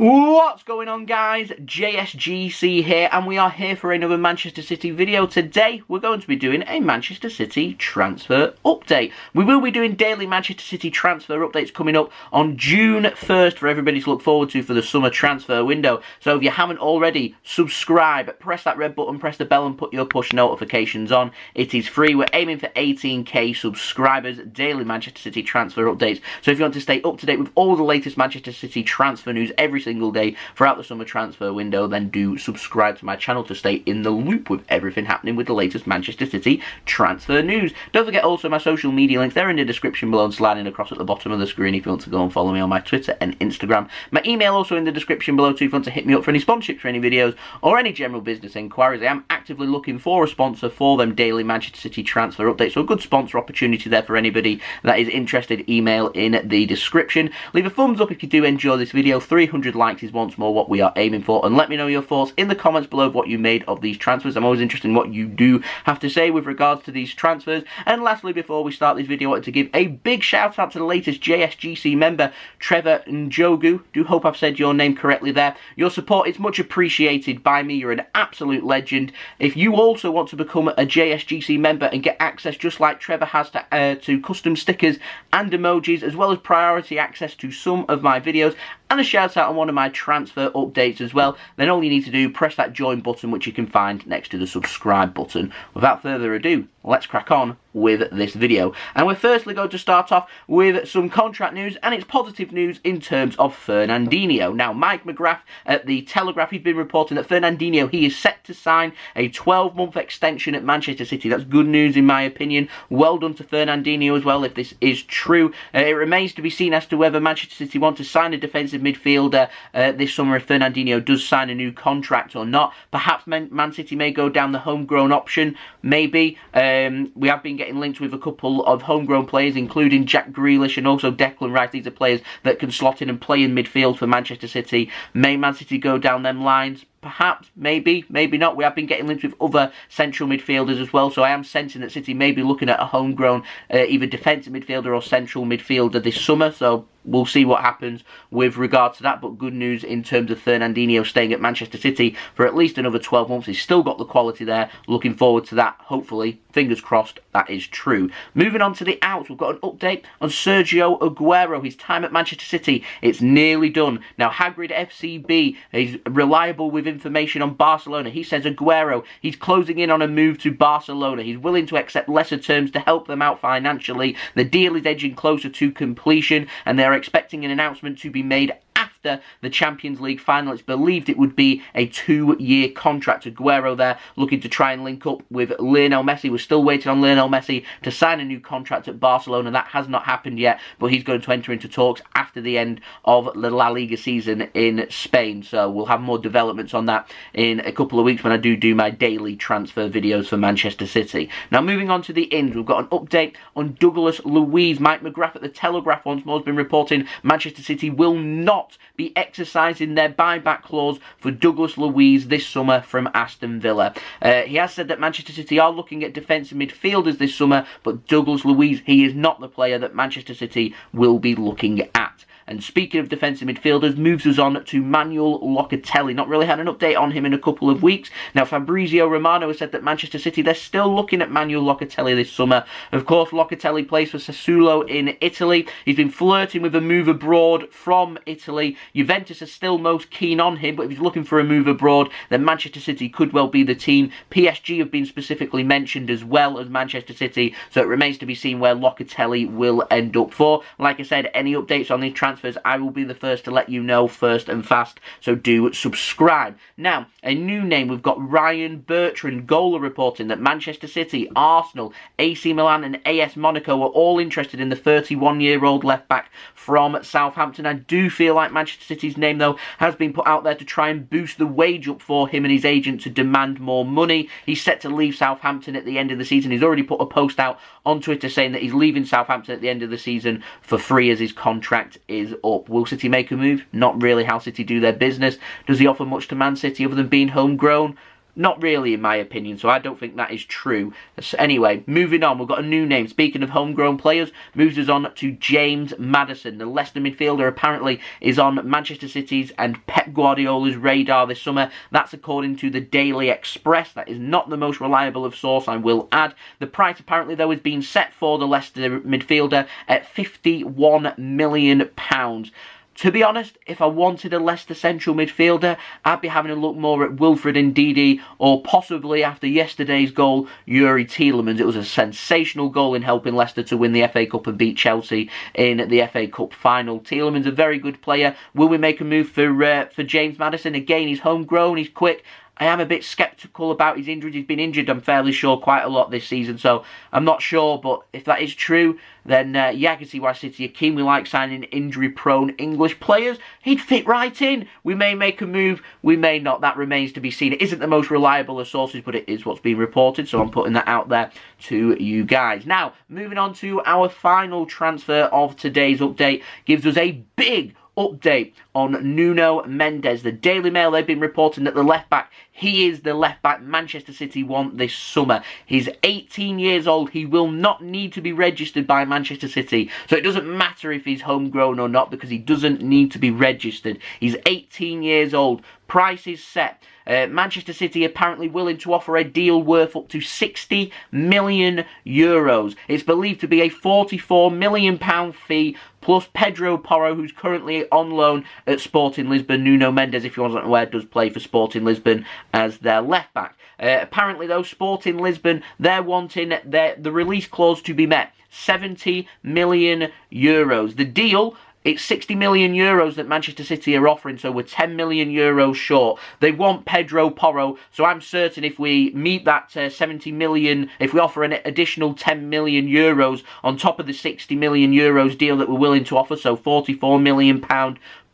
What's going on, guys? JSGC here, and we are here for another Manchester City video. Today we're going to be doing a Manchester City transfer update. We will be doing daily Manchester City transfer updates coming up on June 1st for everybody to look forward to for the summer transfer window. So if you haven't already, subscribe, press that red button, press the bell and put your push notifications on. It is free. We're aiming for 18k subscribers, daily Manchester City transfer updates. So if you want to stay up to date with all the latest Manchester City transfer news every single day throughout the summer transfer window, then do subscribe to my channel to stay in the loop with everything happening with the latest Manchester City transfer news. Don't forget also my social media links, they're in the description below and sliding across at the bottom of the screen if you want to go and follow me on my Twitter and Instagram. My email also in the description below too if you want to hit me up for any sponsorships for any videos or any general business inquiries. I am actively looking for a sponsor for them daily Manchester City transfer updates, so a good sponsor opportunity there for anybody that is interested. Email in the description. Leave a thumbs up if you do enjoy this video. 300 likes is once more what we are aiming for, and let me know your thoughts in the comments below of what you made of these transfers. I'm always interested in what you do have to say with regards to these transfers. And lastly, before we start this video, I wanted to give a big shout out to the latest JSGC member, Trevor Njogu. Do hope I've said your name correctly there. Your support is much appreciated by me. You're an absolute legend. If you also want to become a JSGC member and get access just like Trevor has to custom stickers and emojis, as well as priority access to some of my videos and a shout out on one of my transfer updates as well, then all you need to do, press that join button which you can find next to the subscribe button. Without further ado, let's crack on with this video. And we're firstly going to start off with some contract news, and it's positive news in terms of Fernandinho. Now, Mike McGrath at the Telegraph, he's been reporting that Fernandinho, he is set to sign a 12-month extension at Manchester City. That's good news in my opinion. Well done to Fernandinho as well if this is true. It remains to be seen as to whether Manchester City want to sign a defensive midfielder this summer if Fernandinho does sign a new contract or not. Perhaps Man City may go down the homegrown option, maybe. We have been getting linked with a couple of homegrown players, including Jack Grealish and also Declan Rice. These are players that can slot in and play in midfield for Manchester City. May Man City go down them lines? Perhaps, maybe, maybe not. We have been getting linked with other central midfielders as well, so I am sensing that City may be looking at a homegrown either defensive midfielder or central midfielder this summer, so we'll see what happens with regard to that. But good news in terms of Fernandinho staying at Manchester City for at least another 12 months. He's still got the quality there. Looking forward to that. Hopefully, fingers crossed, that is true. Moving on to the outs, we've got an update on Sergio Aguero. His time at Manchester City, it's nearly done. Now, Hagrid FCB is reliable with information on Barcelona. He says Aguero, he's closing in on a move to Barcelona. He's willing to accept lesser terms to help them out financially. The deal is edging closer to completion, and they're expecting an announcement to be made after the Champions League final. It's believed it would be a 2-year contract. Aguero there looking to try and link up with Lionel Messi. We're still waiting on Lionel Messi to sign a new contract at Barcelona. That has not happened yet, but he's going to enter into talks after the end of the La Liga season in Spain. So we'll have more developments on that in a couple of weeks when I do my daily transfer videos for Manchester City. Now, moving on to the ins, we've got an update on Douglas Luiz. Mike McGrath at the Telegraph once more has been reporting Manchester City will not be exercising their buyback clause for Douglas Luiz this summer from Aston Villa. He has said that Manchester City are looking at defensive midfielders this summer, but Douglas Luiz, he is not the player that Manchester City will be looking at. And speaking of defensive midfielders, moves us on to Manuel Locatelli. Not really had an update on him in a couple of weeks. Now, Fabrizio Romano has said that Manchester City, they're still looking at Manuel Locatelli this summer. Of course, Locatelli plays for Sassuolo in Italy. He's been flirting with a move abroad from Italy. Juventus are still most keen on him, but if he's looking for a move abroad, then Manchester City could well be the team. PSG have been specifically mentioned as well as Manchester City, so it remains to be seen where Locatelli will end up for. Like I said, any updates on these transfers, I will be the first to let you know first and fast, so do subscribe. Now, a new name, we've got Ryan Bertrand, goaler, reporting that Manchester City, Arsenal, AC Milan and AS Monaco are all interested in the 31-year-old left-back from Southampton. I do feel like Manchester City's name, though, has been put out there to try and boost the wage up for him and his agent to demand more money. He's set to leave Southampton at the end of the season. He's already put a post out on Twitter saying that he's leaving Southampton at the end of the season for free as his contract is up. Will City make a move? Not really how City do their business. Does he offer much to Man City other than being homegrown? Not really, in my opinion, so I don't think that is true. So anyway, moving on, we've got a new name. Speaking of homegrown players, moves us on to James Maddison. The Leicester midfielder apparently is on Manchester City's and Pep Guardiola's radar this summer. That's according to the Daily Express. That is not the most reliable of source, I will add. The price apparently, though, has been set for the Leicester midfielder at £51 million. To be honest, if I wanted a Leicester central midfielder, I'd be having a look more at Wilfred Ndidi, or possibly, after yesterday's goal, Yuri Tielemans. It was a sensational goal in helping Leicester to win the FA Cup and beat Chelsea in the FA Cup final. Tielemans, a very good player. Will we make a move for James Maddison? Again, he's homegrown, he's quick. I am a bit sceptical about his injuries. He's been injured, I'm fairly sure, quite a lot this season, so I'm not sure. But if that is true, then I can see why City are keen. We like signing injury-prone English players. He'd fit right in. We may make a move, we may not. That remains to be seen. It isn't the most reliable of sources, but it is what's being reported, so I'm putting that out there to you guys. Now, moving on to our final transfer of today's update, gives us a big update on Nuno Mendes. The Daily Mail, they've been reporting that the left-back, he is the left-back Manchester City want this summer. He's 18 years old. He will not need to be registered by Manchester City. So it doesn't matter if he's homegrown or not, because he doesn't need to be registered. He's 18 years old. Price is set. Manchester City apparently willing to offer a deal worth up to €60 million. It's believed to be a £44 million fee, plus Pedro Porro, who's currently on loan at Sporting Lisbon. Nuno Mendes, if you wasn't aware, does play for Sporting Lisbon as their left-back. Apparently, though, Sporting Lisbon, they're wanting the release clause to be met. €70 million. The deal, it's €60 million that Manchester City are offering, so we're €10 million short. They want Pedro Porro, so I'm certain if we meet that 70 million, if we offer an additional €10 million on top of the €60 million deal that we're willing to offer, so £44 million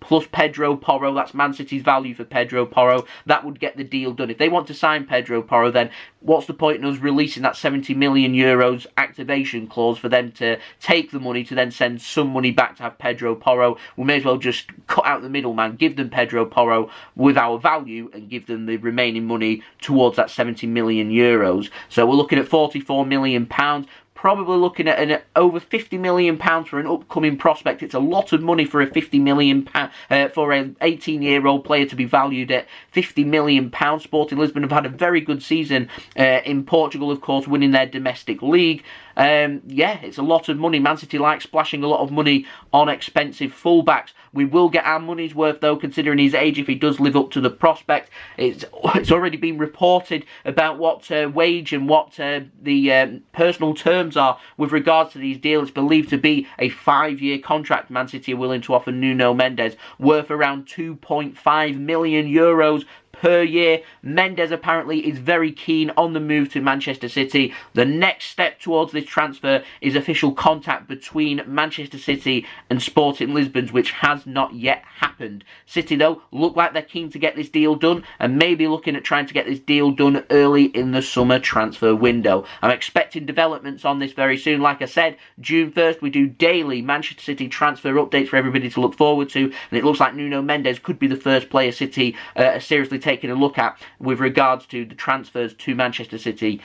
plus Pedro Porro, that's Man City's value for Pedro Porro, that would get the deal done. If they want to sign Pedro Porro, then what's the point in us releasing that €70 million activation clause for them to take the money to then send some money back to have Pedro Porro? We may as well just cut out the middleman, give them Pedro Porro with our value and give them the remaining money towards that €70 million. So we're looking at £44 million. Probably looking at an over £50 million for an upcoming prospect. It's a lot of money for a £50 million for an 18-year-old player to be valued at £50 million. Sporting Lisbon have had a very good season in Portugal, of course, winning their domestic league. Yeah, it's a lot of money. Man City like splashing a lot of money on expensive fullbacks. We will get our money's worth, though, considering his age, if he does live up to the prospect. It's already been reported about what wage and what the personal terms are with regards to these deals. It's believed to be a 5-year contract Man City are willing to offer Nuno Mendes, worth around €2.5 million per year. Mendes apparently is very keen on the move to Manchester City. The next step towards this transfer is official contact between Manchester City and Sporting Lisbon, which has not yet happened. City, though, look like they're keen to get this deal done and maybe looking at trying to get this deal done early in the summer transfer window. I'm expecting developments on this very soon. Like I said, June 1st, we do daily Manchester City transfer updates for everybody to look forward to, and it looks like Nuno Mendes could be the first player City seriously taking a look at with regards to the transfers to Manchester City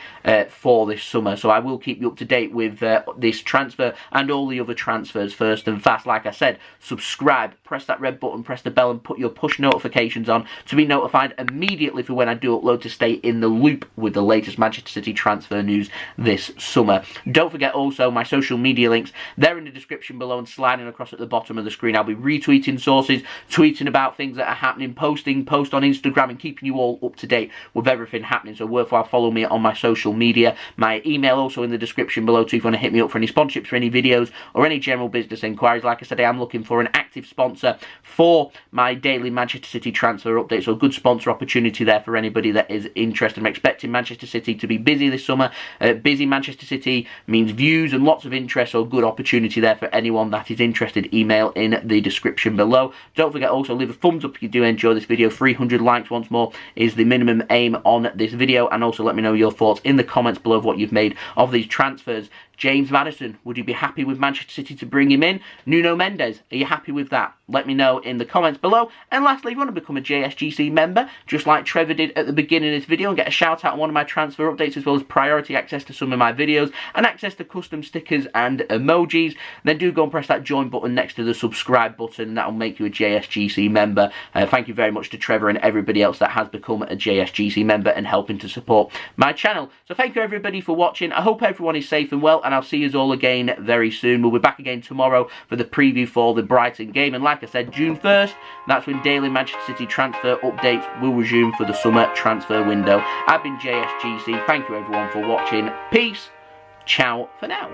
for this summer. So I will keep you up to date with this transfer and all the other transfers first and fast. Like I said, subscribe, press that red button, press the bell and put your push notifications on to be notified immediately for when I do upload, to stay in the loop with the latest Manchester City transfer news this summer. Don't forget also my social media links. They're in the description below and sliding across at the bottom of the screen. I'll be retweeting sources, tweeting about things that are happening, post on Instagram, and keeping you all up to date with everything happening. So worthwhile follow me on my social media. My email also in the description below too if you want to hit me up for any sponsorships for any videos or any general business inquiries. Like I said, I am looking for an active sponsor for my daily Manchester City transfer update. So a good sponsor opportunity there for anybody that is interested. I'm expecting Manchester City to be busy this summer. Busy Manchester City means views and lots of interest, so a good opportunity there for anyone that is interested. Email in the description below. Don't forget also leave a thumbs up if you do enjoy this video. 300 likes once more is the minimum aim on this video, and also let me know your thoughts in the comments below of what you've made of these transfers James Maddison, would you be happy with Manchester City to bring him in? Nuno Mendes, are you happy with that? Let me know in the comments below. And lastly, if you want to become a JSGC member, just like Trevor did at the beginning of this video, and get a shout out on one of my transfer updates, as well as priority access to some of my videos, and access to custom stickers and emojis, then do go and press that join button next to the subscribe button, and that will make you a JSGC member. Thank you very much to Trevor and everybody else that has become a JSGC member and helping to support my channel. So thank you everybody for watching. I hope everyone is safe and well, and I'll see you all again very soon. We'll be back again tomorrow for the preview for the Brighton game, and like I said, June 1st, that's when daily Manchester City transfer updates will resume for the summer transfer window. I've been JSGC. Thank you everyone for watching. Peace. Ciao for now.